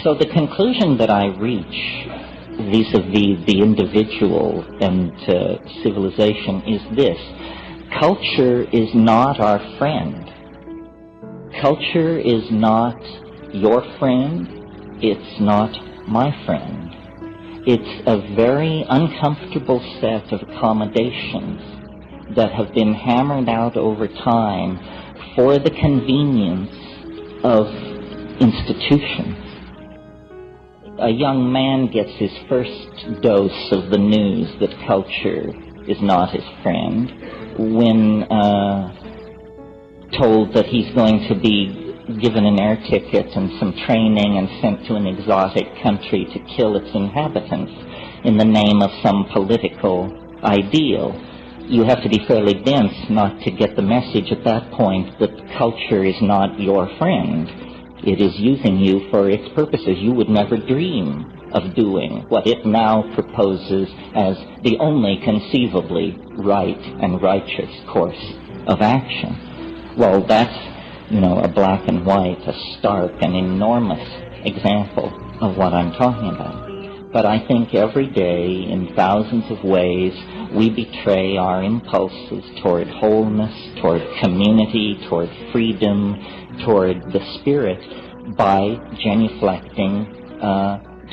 So the conclusion that I reach vis-a-vis the individual and civilization is this: culture is not our friend. Culture is not your friend. It's not my friend. It's a very uncomfortable set of accommodations that have been hammered out over time for the convenience of institutions. A young man gets his first dose of the news that culture is not his friend when told that he's going to be given an air ticket and some training and sent to an exotic country to kill its inhabitants in the name of some political ideal. You have to be fairly dense not to get the message at that point that culture is not your friend. It is using you for its purposes. You would never dream of doing what it now proposes as the only conceivably right and righteous course of action. Well, that's, a black and white, a stark and enormous example of what I'm talking about. But I think every day, in thousands of ways, we betray our impulses toward wholeness, toward community, toward freedom, toward the spirit by genuflecting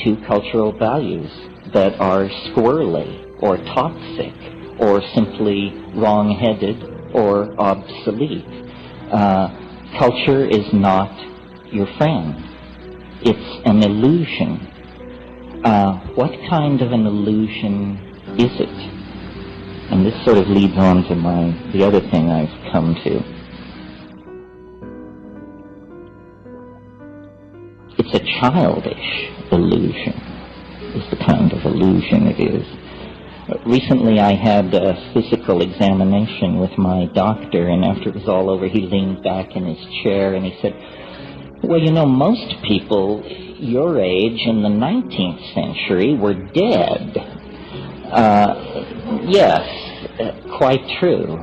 to cultural values that are squirrely or toxic or simply wrong-headed or obsolete. Culture is not your friend. It's an illusion. What kind of an illusion is it? And this sort of leads on to the other thing I've come to. It's a childish illusion, is the kind of illusion it is. Recently I had a physical examination with my doctor, and after it was all over, he leaned back in his chair and he said, well, most people your age in the 19th century were dead. Yes, quite true.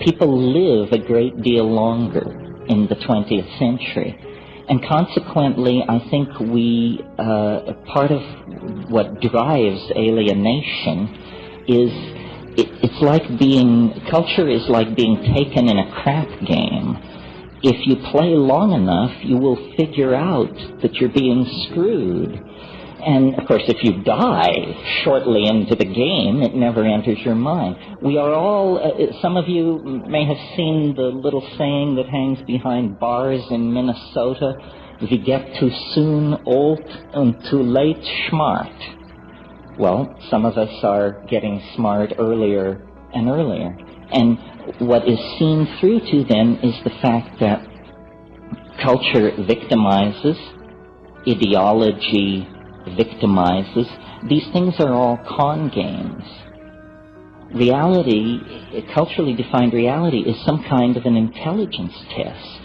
People live a great deal longer in the 20th century. And consequently, I think part of what drives alienation is it's like culture is like being taken in a crap game. If you play long enough, you will figure out that you're being screwed. And, of course, if you die shortly into the game, it never enters your mind. We are all, some of you may have seen the little saying that hangs behind bars in Minnesota, "We get too soon old and too late smart." Well, some of us are getting smart earlier and earlier. And what is seen through to then is the fact that culture victimizes, ideology victimizes. These things are all con games. Reality, culturally defined reality, is some kind of an intelligence test.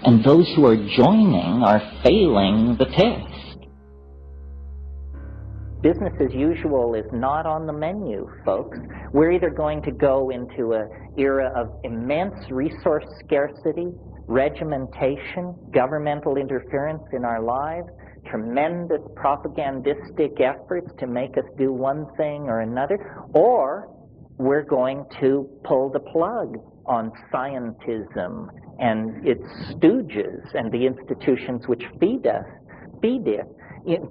And those who are joining are failing the test. Business as usual is not on the menu, folks. We're either going to go into an era of immense resource scarcity, regimentation, governmental interference in our lives, tremendous propagandistic efforts to make us do one thing or another, or we're going to pull the plug on scientism and its stooges and the institutions which feed it.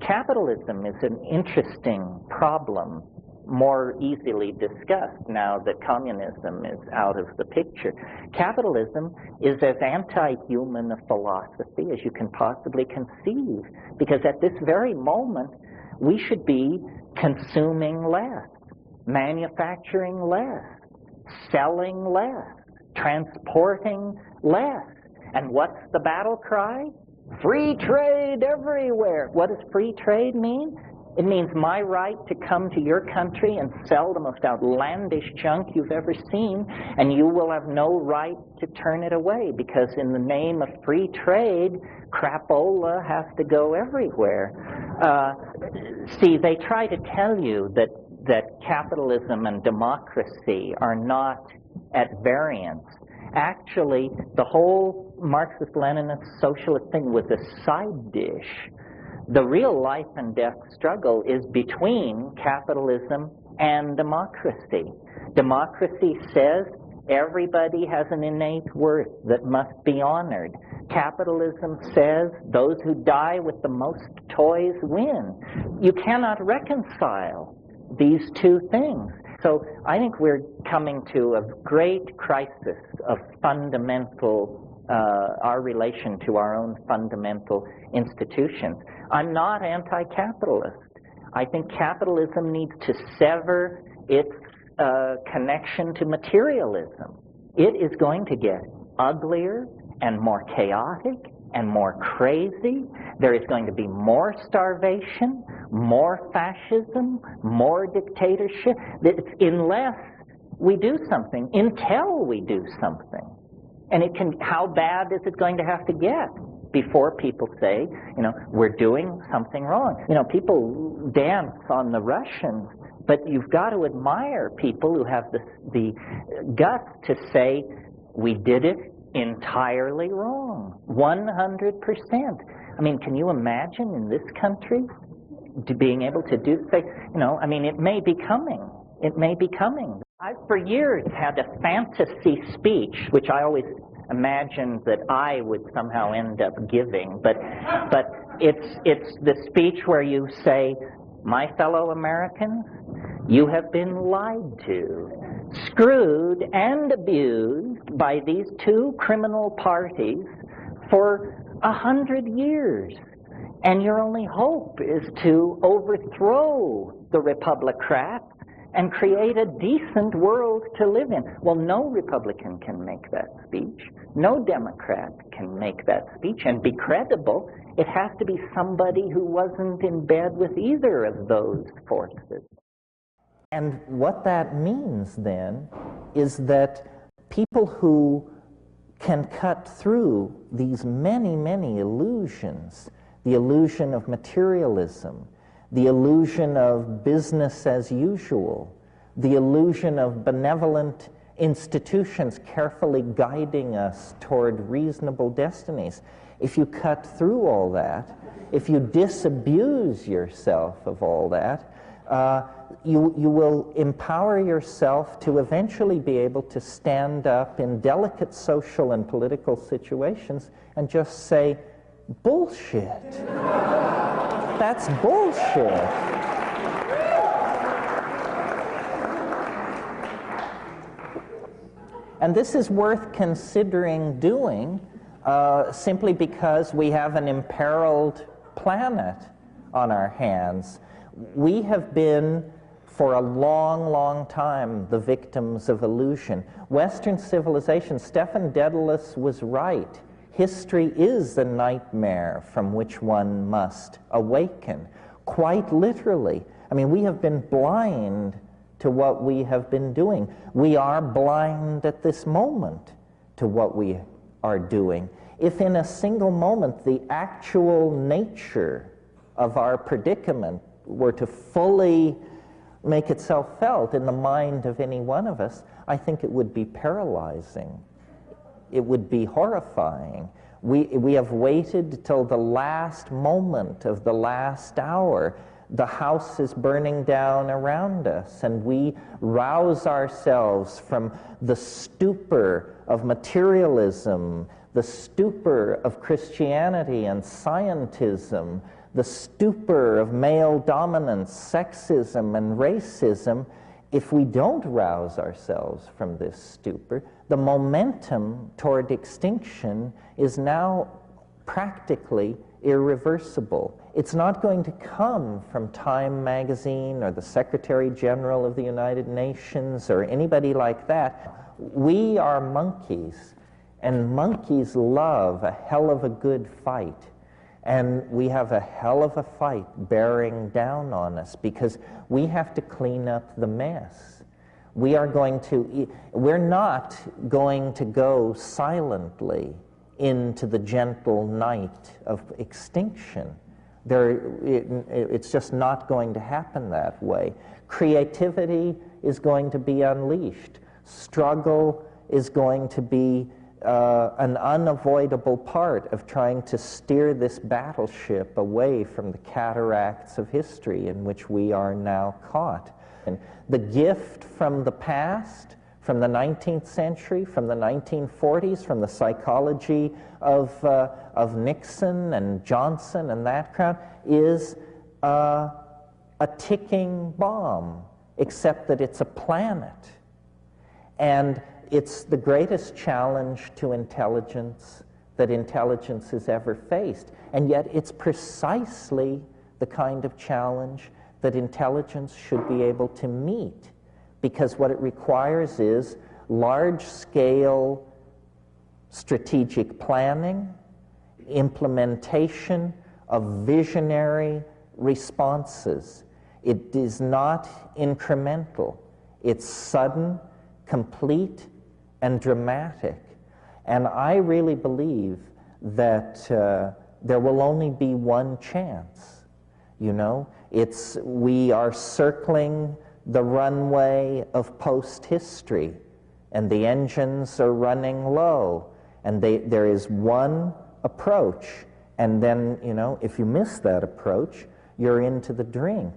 Capitalism is an interesting problem, more easily discussed now that communism is out of the picture. Capitalism is as anti-human a philosophy as you can possibly conceive, because at this very moment we should be consuming less, manufacturing less, selling less, transporting less. And what's the battle cry? Free trade everywhere. What does free trade mean? It means my right to come to your country and sell the most outlandish junk you've ever seen, and you will have no right to turn it away, because in the name of free trade, crapola has to go everywhere. See, they try to tell you that capitalism and democracy are not at variance. Actually, the whole Marxist-Leninist socialist thing was a side dish The real life and death struggle is between capitalism and democracy. Democracy says everybody has an innate worth that must be honored. Capitalism says those who die with the most toys win. You cannot reconcile these two things. So I think we're coming to a great crisis of fundamental, our relation to our own fundamental institutions. I'm not anti-capitalist. I think capitalism needs to sever its connection to materialism. It is going to get uglier and more chaotic and more crazy. There is going to be more starvation, more fascism, more dictatorship, unless we do something, until we do something. And how bad is it going to have to get before people say, we're doing something wrong? People dance on the Russians, but you've got to admire people who have the guts to say, we did it entirely wrong, 100%. I mean, can you imagine in this country being able to say, it may be coming. It may be coming. I've for years had a fantasy speech, which I always imagined that I would somehow end up giving, but it's the speech where you say, my fellow Americans, you have been lied to, screwed and abused by these two criminal parties for 100 years. And your only hope is to overthrow the Republicrats and create a decent world to live in. Well, no Republican can make that speech. No Democrat can make that speech and be credible. It has to be somebody who wasn't in bed with either of those forces. And what that means then is that people who can cut through these many, many illusions, the illusion of materialism, the illusion of business as usual, the illusion of benevolent institutions carefully guiding us toward reasonable destinies. If you cut through all that, if you disabuse yourself of all that, you will empower yourself to eventually be able to stand up in delicate social and political situations and just say, bullshit. That's bullshit. And this is worth considering doing simply because we have an imperiled planet on our hands. We have been, for a long, long time, the victims of illusion. Western civilization, Stephen Dedalus was right. History is the nightmare from which one must awaken, quite literally. I mean, we have been blind to what we have been doing. We are blind at this moment to what we are doing. If in a single moment the actual nature of our predicament were to fully make itself felt in the mind of any one of us, I think it would be paralyzing. It would be horrifying. We have waited till the last moment of the last hour. The house is burning down around us, and we rouse ourselves from the stupor of materialism, the stupor of Christianity and scientism, the stupor of male dominance, sexism, and racism. If we don't rouse ourselves from this stupor, the momentum toward extinction is now practically irreversible. It's not going to come from Time magazine or the Secretary General of the United Nations or anybody like that. We are monkeys, and monkeys love a hell of a good fight. And we have a hell of a fight bearing down on us because we have to clean up the mess. We're not going to go silently into the gentle night of extinction. It's just not going to happen that way. Creativity is going to be unleashed. Struggle is going to be an unavoidable part of trying to steer this battleship away from the cataracts of history in which we are now caught. And the gift from the past, from the 19th century, from the 1940s, from the psychology of Nixon and Johnson and that crowd, is a ticking bomb, except that it's a planet. And it's the greatest challenge to intelligence that intelligence has ever faced. And yet it's precisely the kind of challenge that intelligence should be able to meet, because what it requires is large-scale strategic planning, implementation of visionary responses. It is not incremental. It's sudden, complete, and dramatic. And I really believe that there will only be one chance. You know, we are circling the runway of post-history, and the engines are running low, and there is one approach, and then, you know, if you miss that approach, you're into the drink.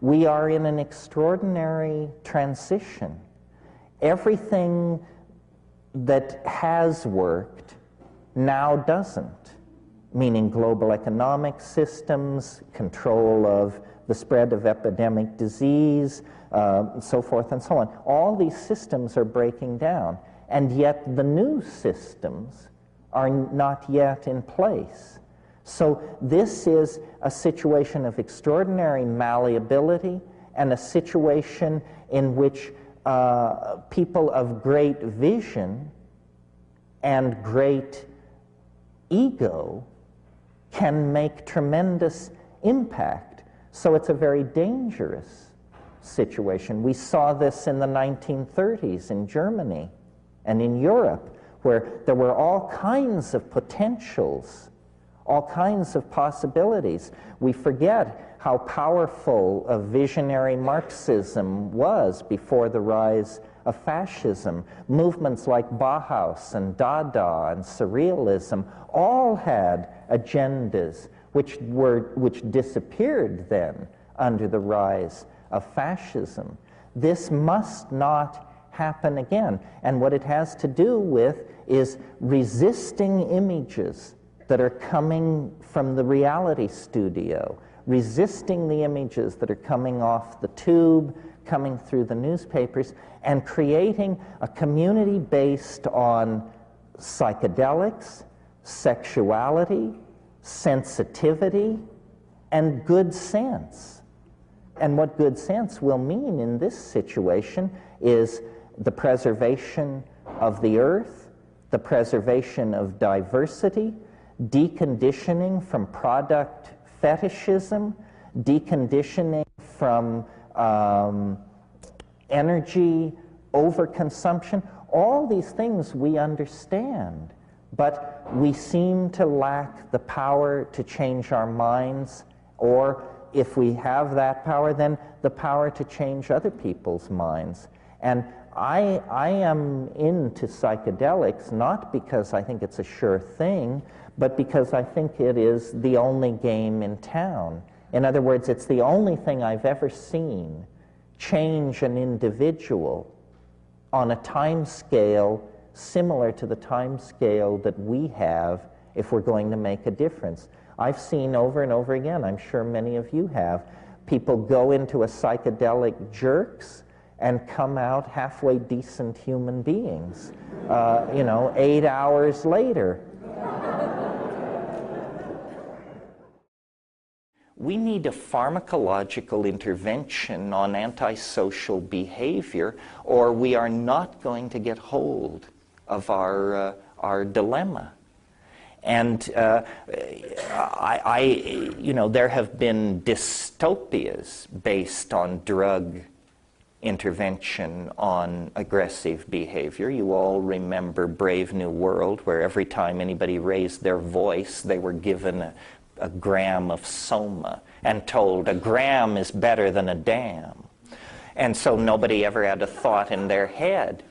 We are in an extraordinary transition. Everything that has worked now doesn't, meaning global economic systems, control of the spread of epidemic disease, so forth and so on. All these systems are breaking down, and yet the new systems are not yet in place. So this is a situation of extraordinary malleability and a situation in which people of great vision and great ego can make tremendous impact. So it's a very dangerous situation. We saw this in the 1930s in Germany and in Europe, where there were all kinds of potentials, all kinds of possibilities. We forget how powerful a visionary Marxism was before the rise of fascism. Movements like Bauhaus and Dada and Surrealism all had agendas which disappeared then under the rise of fascism. This must not happen again. And what it has to do with is resisting images that are coming from the reality studio, resisting the images that are coming off the tube, coming through the newspapers, and creating a community based on psychedelics, sexuality, sensitivity, and good sense. And what good sense will mean in this situation is the preservation of the earth, the preservation of diversity, deconditioning from product fetishism, deconditioning from energy overconsumption. All these things we understand, but we seem to lack the power to change our minds, or if we have that power, then the power to change other people's minds. And I am into psychedelics not because I think it's a sure thing, but because I think it is the only game in town. In other words, it's the only thing I've ever seen change an individual on a time scale similar to the time scale that we have if we're going to make a difference. I've seen over and over again, I'm sure many of you have, people go into a psychedelic jerks and come out halfway decent human beings, 8 hours later. We need a pharmacological intervention on antisocial behavior, or we are not going to get hold of our dilemma. And there have been dystopias based on drug intervention on aggressive behavior. You all remember Brave New World, where every time anybody raised their voice, they were given a gram of soma and told a gram is better than a dam. And so nobody ever had a thought in their head,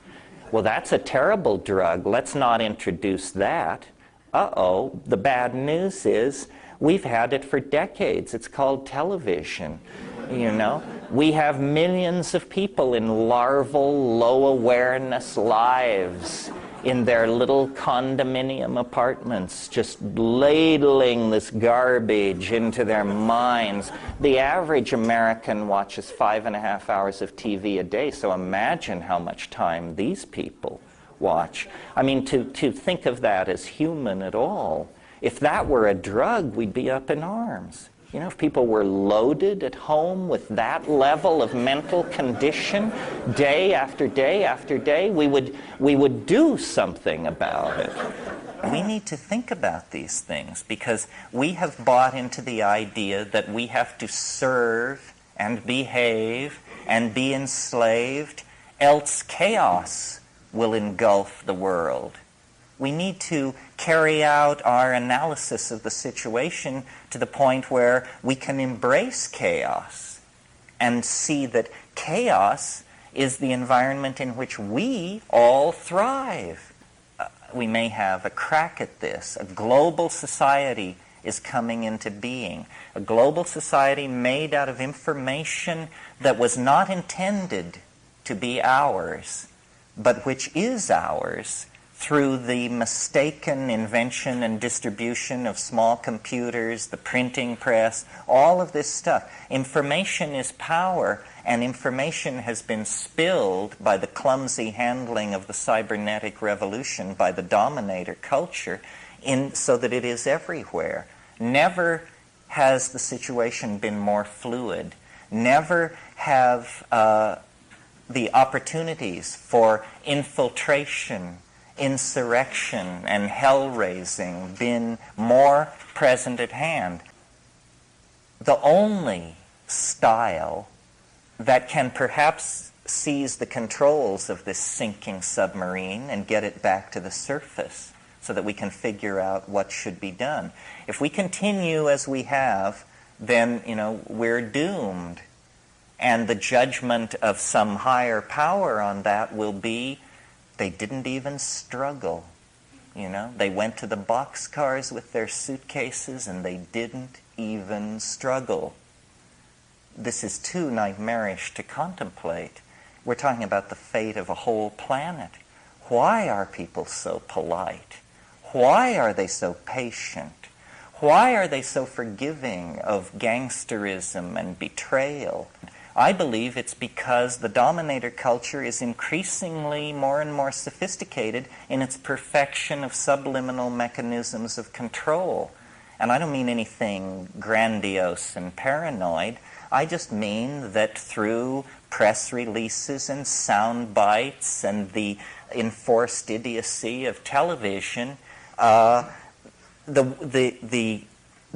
Well, that's a terrible drug. Let's not introduce that. Uh-oh, the bad news is we've had it for decades. It's called television. You know, we have millions of people in larval, low-awareness lives in their little condominium apartments, just ladling this garbage into their minds. The average American watches 5.5 hours of TV a day, so imagine how much time these people watch. I mean, to think of that as human at all, if that were a drug, we'd be up in arms. You know, if people were loaded at home with that level of mental condition day after day after day, we would do something about it. We need to think about these things because we have bought into the idea that we have to serve and behave and be enslaved, else chaos will engulf the world. We need to carry out our analysis of the situation to the point where we can embrace chaos and see that chaos is the environment in which we all thrive. We may have a crack at this. A global society is coming into being. A global society made out of information that was not intended to be ours, but which is ours through the mistaken invention and distribution of small computers, the printing press, all of this stuff. Information is power, and information has been spilled by the clumsy handling of the cybernetic revolution by the dominator culture so that it is everywhere. Never has the situation been more fluid. Never have the opportunities for infiltration, insurrection, and hell-raising been more present at hand. The only style that can perhaps seize the controls of this sinking submarine and get it back to the surface so that we can figure out what should be done. If we continue as we have, then, we're doomed. And the judgment of some higher power on that will be they didn't even struggle. They went to the boxcars with their suitcases and they didn't even struggle. This is too nightmarish to contemplate. We're talking about the fate of a whole planet. Why are people so polite? Why are they so patient? Why are they so forgiving of gangsterism and betrayal? I believe it's because the dominator culture is increasingly more and more sophisticated in its perfection of subliminal mechanisms of control. And I don't mean anything grandiose and paranoid. I just mean that through press releases and sound bites and the enforced idiocy of television, the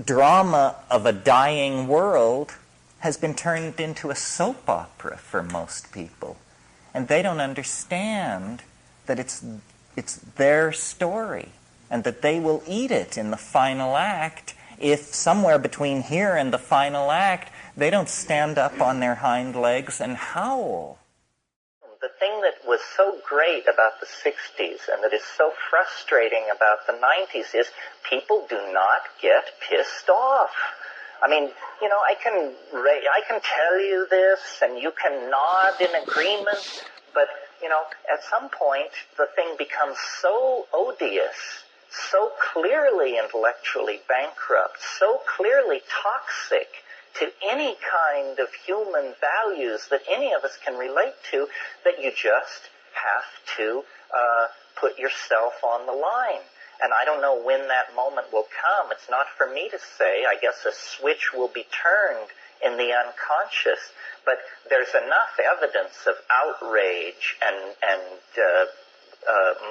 drama of a dying world has been turned into a soap opera for most people. And they don't understand that it's their story and that they will eat it in the final act if somewhere between here and the final act they don't stand up on their hind legs and howl. The thing that was so great about the 60s and that is so frustrating about the 90s is people do not get pissed off. I mean, I can tell you this and you can nod in agreement, but, at some point the thing becomes so odious, so clearly intellectually bankrupt, so clearly toxic to any kind of human values that any of us can relate to, that you just have to put yourself on the line. And I don't know when that moment will come. It's not for me to say. I guess a switch will be turned in the unconscious. But there's enough evidence of outrage and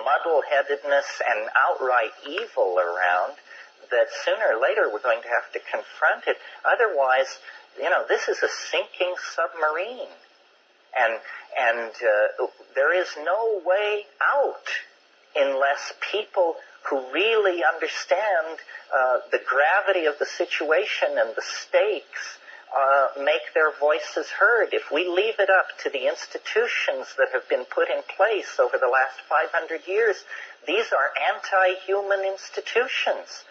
muddle-headedness and outright evil around that sooner or later we're going to have to confront it. Otherwise, this is a sinking submarine. And there is no way out unless people who really understand the gravity of the situation and the stakes make their voices heard. If we leave it up to the institutions that have been put in place over the last 500 years, these are anti-human institutions.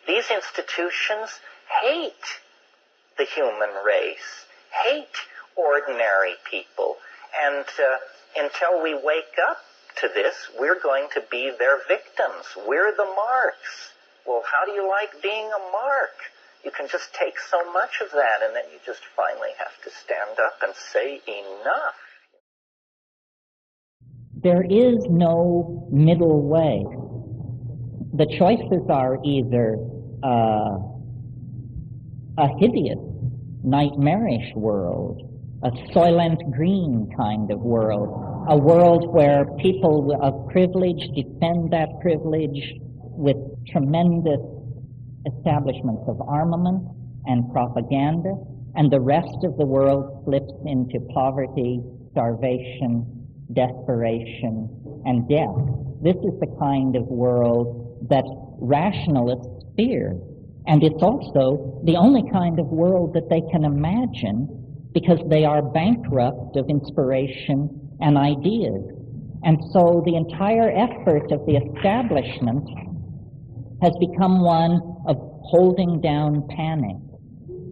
These institutions hate the human race, hate ordinary people. And until we wake up to this, we're going to be their victims. We're the marks. Well, how do you like being a mark? You can just take so much of that, and then you just finally have to stand up and say enough. There is no middle way. The choices are either a hideous, nightmarish world, a Soylent Green kind of world, a world where people of privilege defend that privilege with tremendous establishments of armament and propaganda, and the rest of the world slips into poverty, starvation, desperation, and death. This is the kind of world that rationalists fear, and it's also the only kind of world that they can imagine because they are bankrupt of inspiration and ideas. And so the entire effort of the establishment has become one of holding down panic,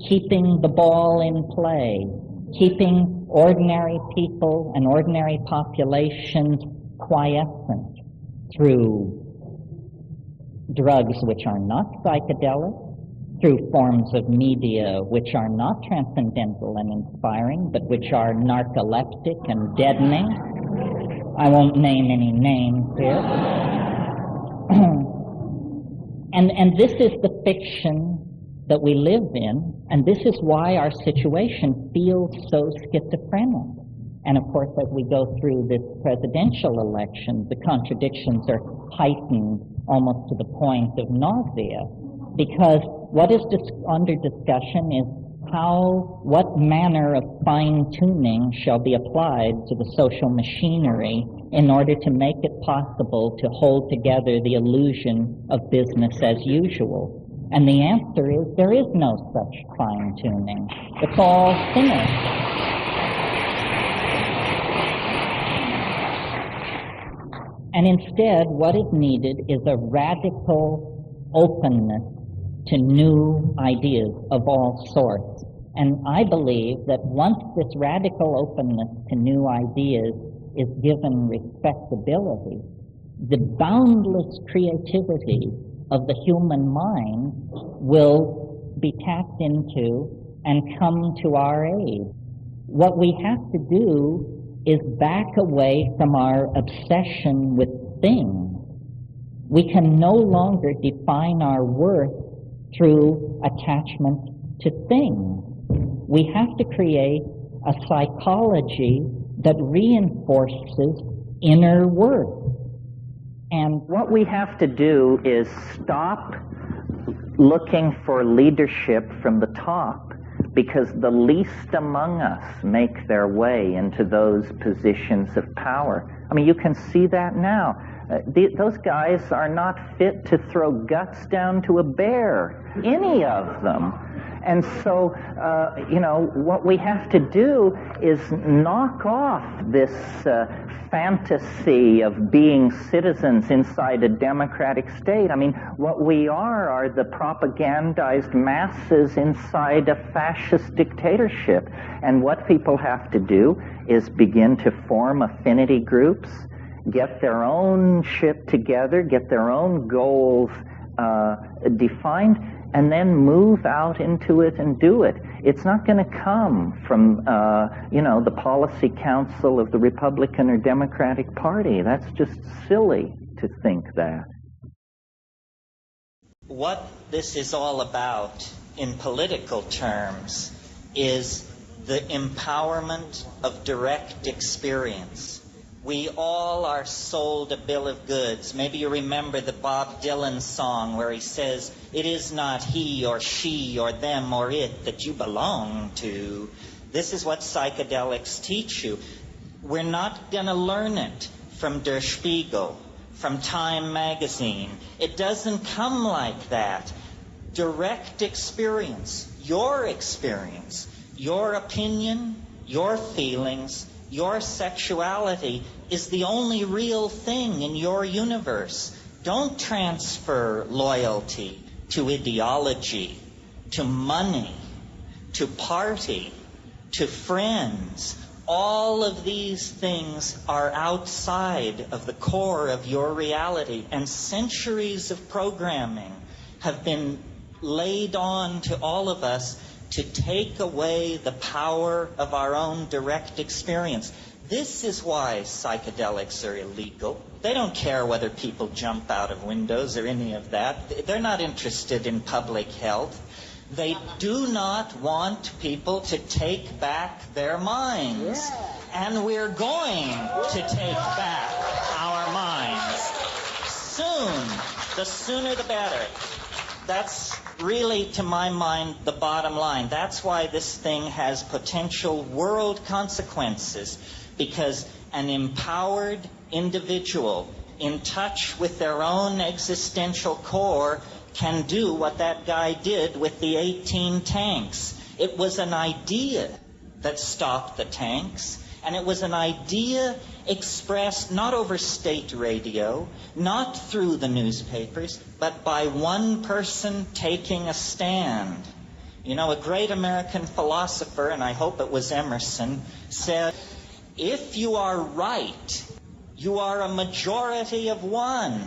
keeping the ball in play, keeping ordinary people and ordinary populations quiescent through drugs which are not psychedelic, through forms of media which are not transcendental and inspiring, but which are narcoleptic and deadening. I won't name any names here. And this is the fiction that we live in, and this is why our situation feels so schizophrenic. And of course, as we go through this presidential election, the contradictions are heightened almost to the point of nausea, because what is under discussion is what manner of fine-tuning shall be applied to the social machinery in order to make it possible to hold together the illusion of business as usual. And the answer is there is no such fine-tuning. It's all finished. And instead, what is needed is a radical openness to new ideas of all sorts. And I believe that once this radical openness to new ideas is given respectability, the boundless creativity of the human mind will be tapped into and come to our aid. What we have to do is back away from our obsession with things. We can no longer define our worth through attachment to things. We have to create a psychology that reinforces inner worth. And what we have to do is stop looking for leadership from the top, because the least among us make their way into those positions of power. I mean, you can see that now. Those guys are not fit to throw guts down to a bear, any of them. And so, what we have to do is knock off this fantasy of being citizens inside a democratic state. I mean, what we are the propagandized masses inside a fascist dictatorship. And what people have to do is begin to form affinity groups, get their own shit together, get their own goals defined, and then move out into it and do it. It's not going to come from, the policy council of the Republican or Democratic Party. That's just silly to think that. What this is all about in political terms is the empowerment of direct experience. We all are sold a bill of goods. Maybe you remember the Bob Dylan song where he says, "It is not he or she or them or it that you belong to." This is what psychedelics teach you. We're not going to learn it from Der Spiegel, from Time magazine. It doesn't come like that. direct experience, your opinion, your feelings, your sexuality is the only real thing in your universe. Don't transfer loyalty to ideology, to money, to party, to friends. All of these things are outside of the core of your reality, and centuries of programming have been laid on to all of us to take away the power of our own direct experience. This is why psychedelics are illegal. They don't care whether people jump out of windows or any of that. They're not interested in public health. They do not want people to take back their minds. Yeah. And we're going to take back our minds. Soon. The sooner the better. That's really, to my mind, the bottom line. That's why this thing has potential world consequences. Because an empowered individual in touch with their own existential core can do what that guy did with the 18 tanks. It was an idea that stopped the tanks, and it was an idea expressed not over state radio, not through the newspapers, but by one person taking a stand. You know, a great American philosopher, and I hope it was Emerson, said, if you are right, you are a majority of one.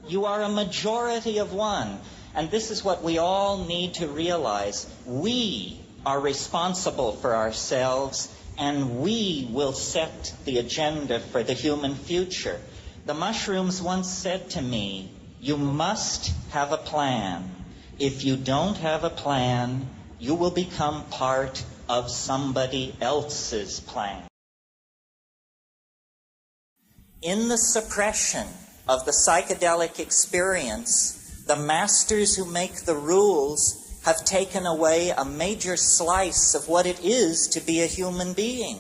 You are a majority of one. And this is what we all need to realize. We are responsible for ourselves, and we will set the agenda for the human future. The mushrooms once said to me, you must have a plan. If you don't have a plan, you will become part of somebody else's plan. In the suppression of the psychedelic experience, the masters who make the rules have taken away a major slice of what it is to be a human being.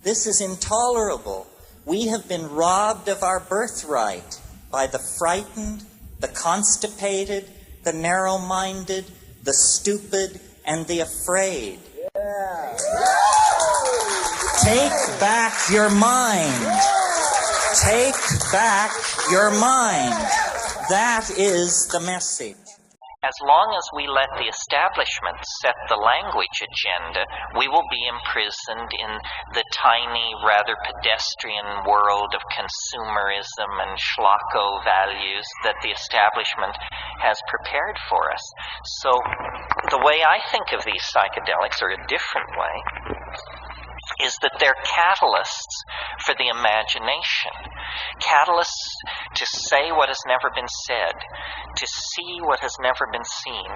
This is intolerable. We have been robbed of our birthright by the frightened, the constipated, the narrow-minded, the stupid, and the afraid. Yeah. Take back your mind. Take back your mind. That is the message. As long as we let the establishment set the language agenda, we will be imprisoned in the tiny, rather pedestrian world of consumerism and schlocko values that the establishment has prepared for us. So the way I think of these psychedelics, or a different way, is that they're catalysts for the imagination. Catalysts to say what has never been said, to see what has never been seen,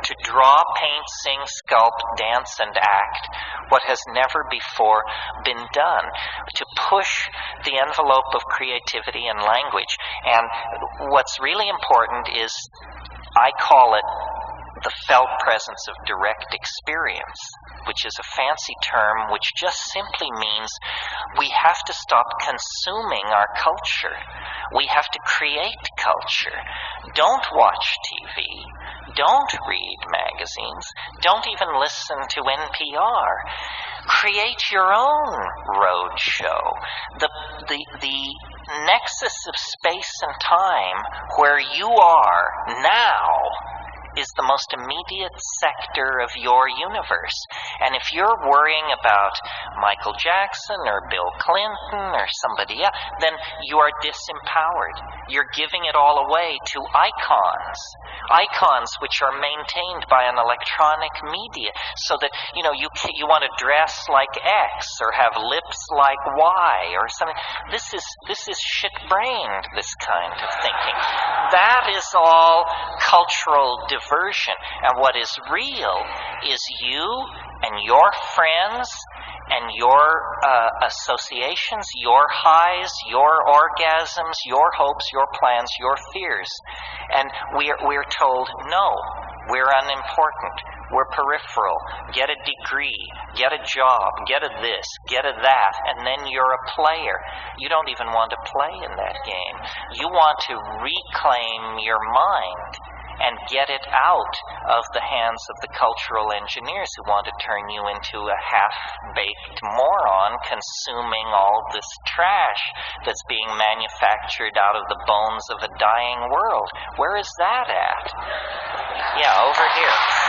to draw, paint, sing, sculpt, dance, and act what has never before been done, to push the envelope of creativity and language. And what's really important is, I call it the felt presence of direct experience, which is a fancy term which just simply means we have to stop consuming our culture. We have to create culture. Don't watch TV. Don't read magazines. Don't even listen to NPR. Create your own road show. The nexus of space and time where you are now is the most immediate sector of your universe. And if you're worrying about Michael Jackson or Bill Clinton or somebody else, then you are disempowered. You're giving it all away to icons which are maintained by an electronic media, so that you want to dress like X or have lips like Y or something. This is shit-brained, this kind of thinking. That is all cultural diversion. And what is real is you and your friends and your associations, your highs, your orgasms, your hopes, your plans, your fears. And we're told, no, we're unimportant, we're peripheral, get a degree, get a job, get a this, get a that, and then you're a player. You don't even want to play in that game. You want to reclaim your mind and get it out of the hands of the cultural engineers who want to turn you into a half-baked moron consuming all this trash that's being manufactured out of the bones of a dying world. Where is that at? Yeah, over here.